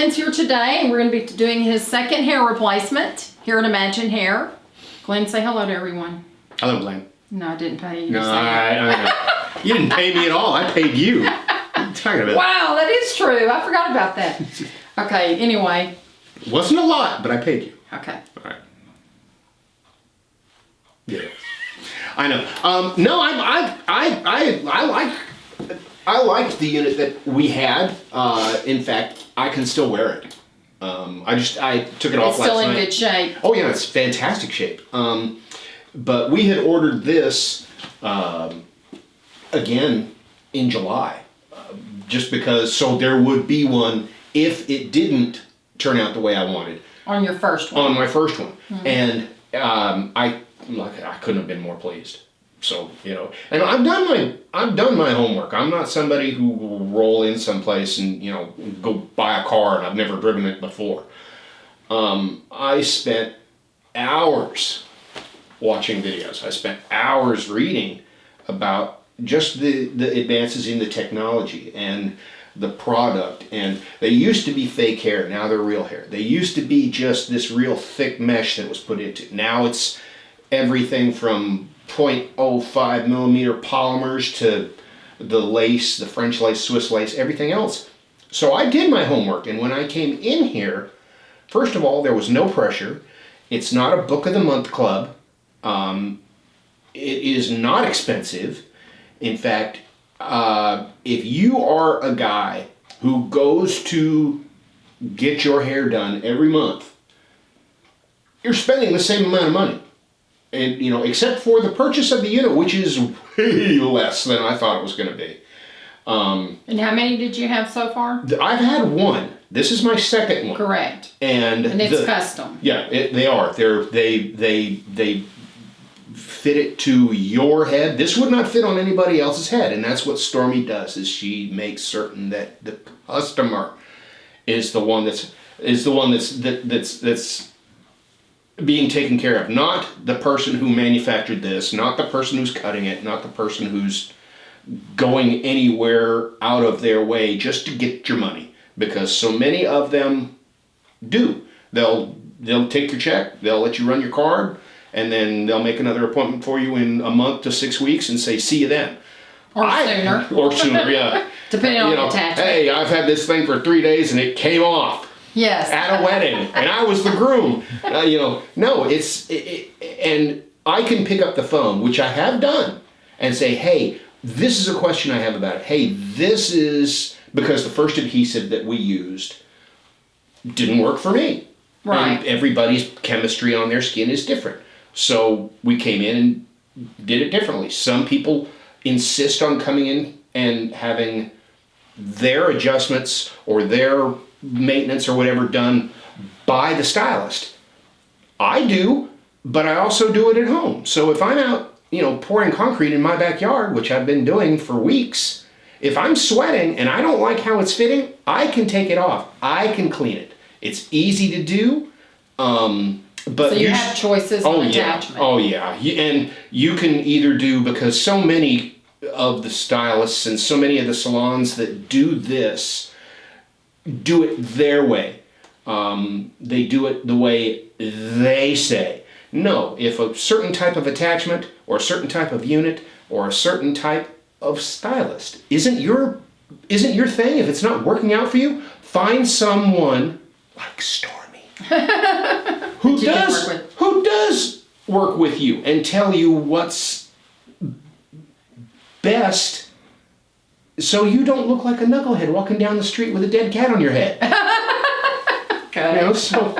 Glenn's here today, and we're going to be doing his second hair replacement here at Imagine Hair. Glenn, say hello to everyone. Hello, Glenn. No, I didn't pay you. No, you didn't pay me at all. I paid you. What are you talking about? Wow, that is true. I forgot about that. Okay, anyway. It wasn't a lot, but I paid you. Okay. All right. Yeah. I know. No, I liked the unit that we had. In fact, I can still wear it. I took it off last night. It's still in good shape. Oh yeah, it's fantastic shape. But we had ordered this again in July, just because, so there would be one if it didn't turn out the way I wanted. On your first one. On my first one. Mm-hmm. And I couldn't have been more pleased. So, and I've done my homework. I'm not somebody who will roll in someplace and, go buy a car and I've never driven it before. I spent hours watching videos. I spent hours reading about just the advances in the technology and the product. And they used to be fake hair, now they're real hair. They used to be just this real thick mesh that was put into it. Now it's everything from 0.05 millimeter polymers to the lace, the French lace, Swiss lace, everything else. So I did my homework, and when I came in here, first of all, there was no pressure. It's not a book of the month club. It is not expensive. In fact, if you are a guy who goes to get your hair done every month, you're spending the same amount of money. And, except for the purchase of the unit, which is way less than I thought it was going to be. And how many did you have so far? I've had one. This is my second one. Correct. And it's custom. Yeah, they are. They fit it to your head. This would not fit on anybody else's head, and that's what Stormy does. Is she makes certain that the customer is the one that's being taken care of, not the person who manufactured this, not the person who's cutting it, not the person who's going anywhere out of their way just to get your money, because so many of them do. They'll take your check, they'll let you run your card, and then they'll make another appointment for you in a month to 6 weeks and say, see you then. Sooner. Or sooner, yeah. Depending on the attachment. Hey, I've had this thing for 3 days and it came off. Yes. At a wedding, and I was the groom. No, and I can pick up the phone, which I have done, and say, hey, this is a question I have about it. Hey, this is because the first adhesive that we used didn't work for me. Right. And everybody's chemistry on their skin is different. So we came in and did it differently. Some people insist on coming in and having their adjustments or their maintenance or whatever done by the stylist. I do, but I also do it at home. So if I'm out, pouring concrete in my backyard, which I've been doing for weeks, if I'm sweating and I don't like how it's fitting, I can take it off. I can clean it. It's easy to do. But so you have choices on attachment. Oh yeah. And you can either do, because so many of the stylists and so many of the salons that do this do it their way. They do it the way they say. No, if a certain type of attachment or a certain type of unit or a certain type of stylist isn't your thing, if it's not working out for you, find someone like Stormy who does work with you and tell you what's best, so you don't look like a knucklehead walking down the street with a dead cat on your head. Okay. So.